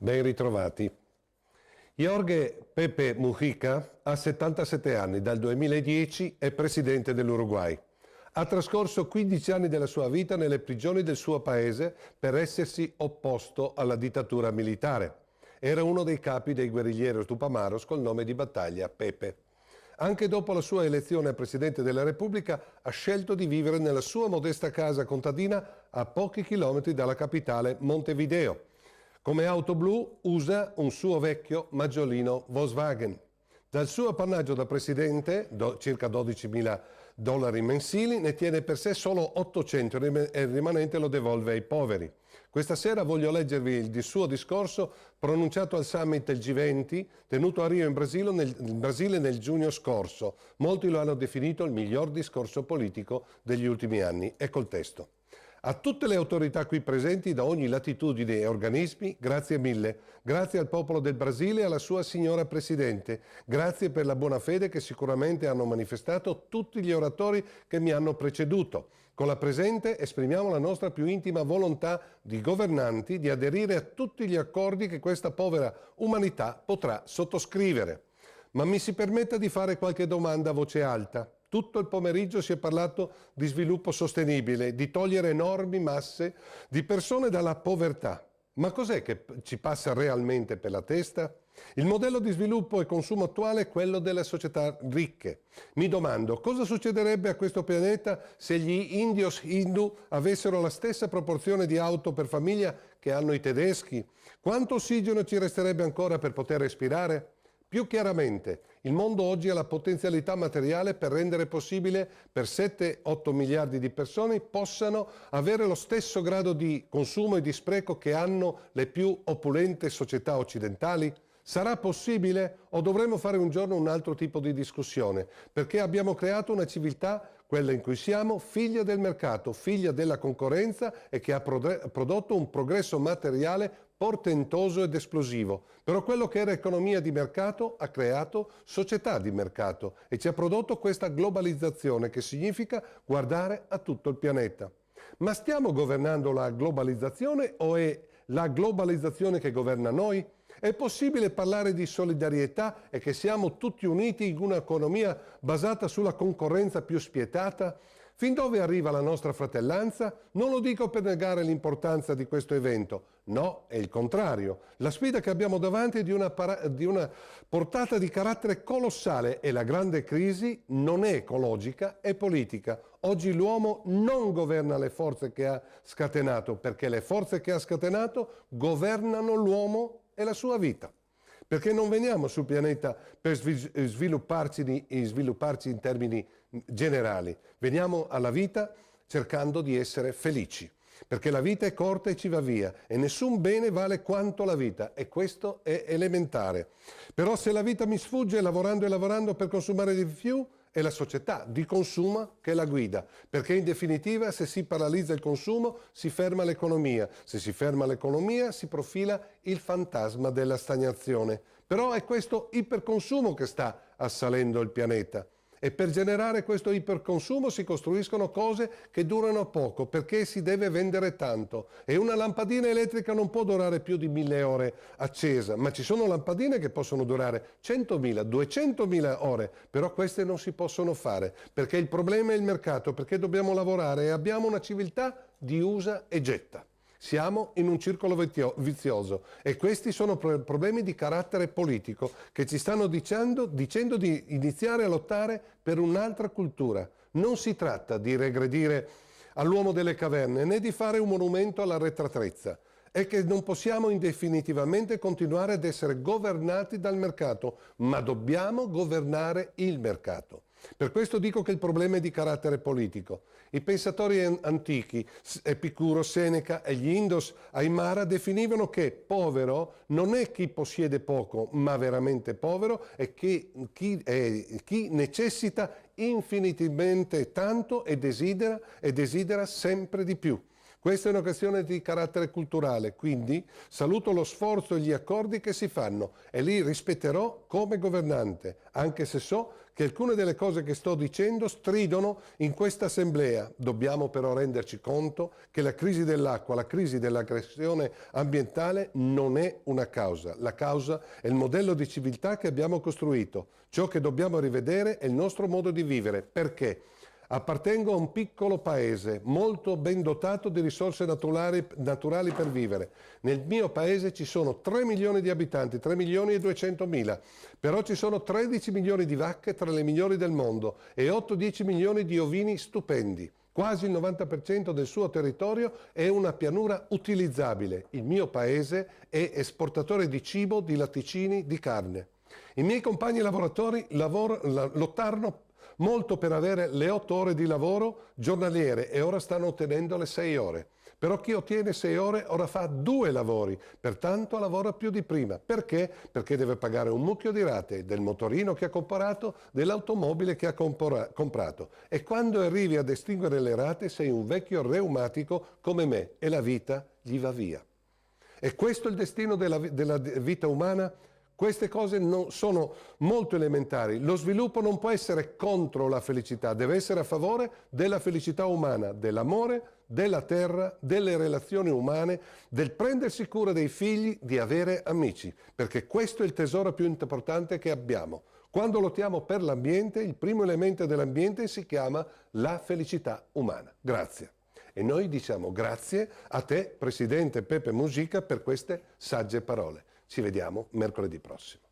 Ben ritrovati. Jorge Pepe Mujica ha 77 anni, dal 2010 è presidente dell'Uruguay. Ha trascorso 15 anni della sua vita nelle prigioni del suo paese per essersi opposto alla dittatura militare. Era uno dei capi dei guerriglieros Tupamaros col nome di battaglia Pepe. Anche dopo la sua elezione a Presidente della Repubblica ha scelto di vivere nella sua modesta casa contadina a pochi chilometri dalla capitale Montevideo. Come auto blu usa un suo vecchio maggiolino Volkswagen. Dal suo appannaggio da Presidente, circa $12.000 mensili, ne tiene per sé solo 800 e il rimanente lo devolve ai poveri. Questa sera voglio leggervi il suo discorso pronunciato al summit del G20 tenuto a Rio in Brasile nel giugno scorso. Molti lo hanno definito il miglior discorso politico degli ultimi anni. Ecco il testo. A tutte le autorità qui presenti da ogni latitudine e organismi, grazie mille. Grazie al popolo del Brasile e alla sua signora Presidente. Grazie per la buona fede che sicuramente hanno manifestato tutti gli oratori che mi hanno preceduto. Con la presente esprimiamo la nostra più intima volontà di governanti di aderire a tutti gli accordi che questa povera umanità potrà sottoscrivere. Ma mi si permetta di fare qualche domanda a voce alta. Tutto il pomeriggio si è parlato di sviluppo sostenibile, di togliere enormi masse di persone dalla povertà. Ma cos'è che ci passa realmente per la testa? Il modello di sviluppo e consumo attuale è quello delle società ricche. Mi domando, cosa succederebbe a questo pianeta se gli indios hindu avessero la stessa proporzione di auto per famiglia che hanno i tedeschi? Quanto ossigeno ci resterebbe ancora per poter respirare? Più chiaramente, il mondo oggi ha la potenzialità materiale per rendere possibile per 7-8 miliardi di persone possano avere lo stesso grado di consumo e di spreco che hanno le più opulente società occidentali? Sarà possibile o dovremo fare un giorno un altro tipo di discussione? Perché abbiamo creato una civiltà, quella in cui siamo, figlia del mercato, figlia della concorrenza e che ha prodotto un progresso materiale portentoso ed esplosivo. Però quello che era economia di mercato ha creato società di mercato e ci ha prodotto questa globalizzazione che significa guardare a tutto il pianeta. Ma stiamo governando la globalizzazione o è la globalizzazione che governa noi? È possibile parlare di solidarietà e che siamo tutti uniti in un'economia basata sulla concorrenza più spietata? Fin dove arriva la nostra fratellanza? Non lo dico per negare l'importanza di questo evento, no, è il contrario. La sfida che abbiamo davanti è di una portata di carattere colossale e la grande crisi non è ecologica, è politica. Oggi l'uomo non governa le forze che ha scatenato, perché le forze che ha scatenato governano l'uomo e la sua vita. Perché non veniamo sul pianeta per svilupparci in termini generali, veniamo alla vita cercando di essere felici, perché la vita è corta e ci va via e nessun bene vale quanto la vita e questo è elementare. Però se la vita mi sfugge lavorando e lavorando per consumare di più, è la società di consumo che la guida, perché in definitiva se si paralizza il consumo si ferma l'economia, se si ferma l'economia si profila il fantasma della stagnazione. Però è questo iperconsumo che sta assalendo il pianeta. E per generare questo iperconsumo si costruiscono cose che durano poco perché si deve vendere tanto e una lampadina elettrica non può durare più di 1000 ore accesa, ma ci sono lampadine che possono durare 100.000, 200.000 ore, però queste non si possono fare perché il problema è il mercato, perché dobbiamo lavorare e abbiamo una civiltà di usa e getta. Siamo in un circolo vizioso e questi sono problemi di carattere politico che ci stanno dicendo di iniziare a lottare per un'altra cultura. Non si tratta di regredire all'uomo delle caverne né di fare un monumento all'arretratezza. È che non possiamo indefinitivamente continuare ad essere governati dal mercato, ma dobbiamo governare il mercato. Per questo dico che il problema è di carattere politico. I pensatori antichi, Epicuro, Seneca e gli Indos Aimara definivano che povero non è chi possiede poco, ma veramente povero è chi necessita infinitivamente tanto e desidera sempre di più. Questa è una questione di carattere culturale, quindi saluto lo sforzo e gli accordi che si fanno e li rispetterò come governante, anche se so che alcune delle cose che sto dicendo stridono in questa assemblea. Dobbiamo però renderci conto che la crisi dell'acqua, la crisi dell'aggressione ambientale non è una causa. La causa è il modello di civiltà che abbiamo costruito. Ciò che dobbiamo rivedere è il nostro modo di vivere. Perché? Appartengo a un piccolo paese molto ben dotato di risorse naturali per vivere. Nel mio paese ci sono 3 milioni di abitanti, 3 milioni e 200 mila, però ci sono 13 milioni di vacche tra le migliori del mondo e 8-10 milioni di ovini stupendi. Quasi il 90% del suo territorio è una pianura utilizzabile. Il mio paese è esportatore di cibo, di latticini, di carne. I miei compagni lavoratori lottarono molto per avere le 8 ore di lavoro giornaliere e ora stanno ottenendo le 6 ore. Però chi ottiene 6 ore ora fa 2 lavori, pertanto lavora più di prima. Perché? Perché deve pagare un mucchio di rate del motorino che ha comprato, dell'automobile che ha comprato. E quando arrivi ad estinguere le rate sei un vecchio reumatico come me e la vita gli va via. E questo è il destino della vita umana? Queste cose sono molto elementari. Lo sviluppo non può essere contro la felicità, deve essere a favore della felicità umana, dell'amore, della terra, delle relazioni umane, del prendersi cura dei figli, di avere amici, perché questo è il tesoro più importante che abbiamo. Quando lottiamo per l'ambiente, il primo elemento dell'ambiente si chiama la felicità umana. Grazie. E noi diciamo grazie a te, Presidente Pepe Mujica, per queste sagge parole. Ci vediamo mercoledì prossimo.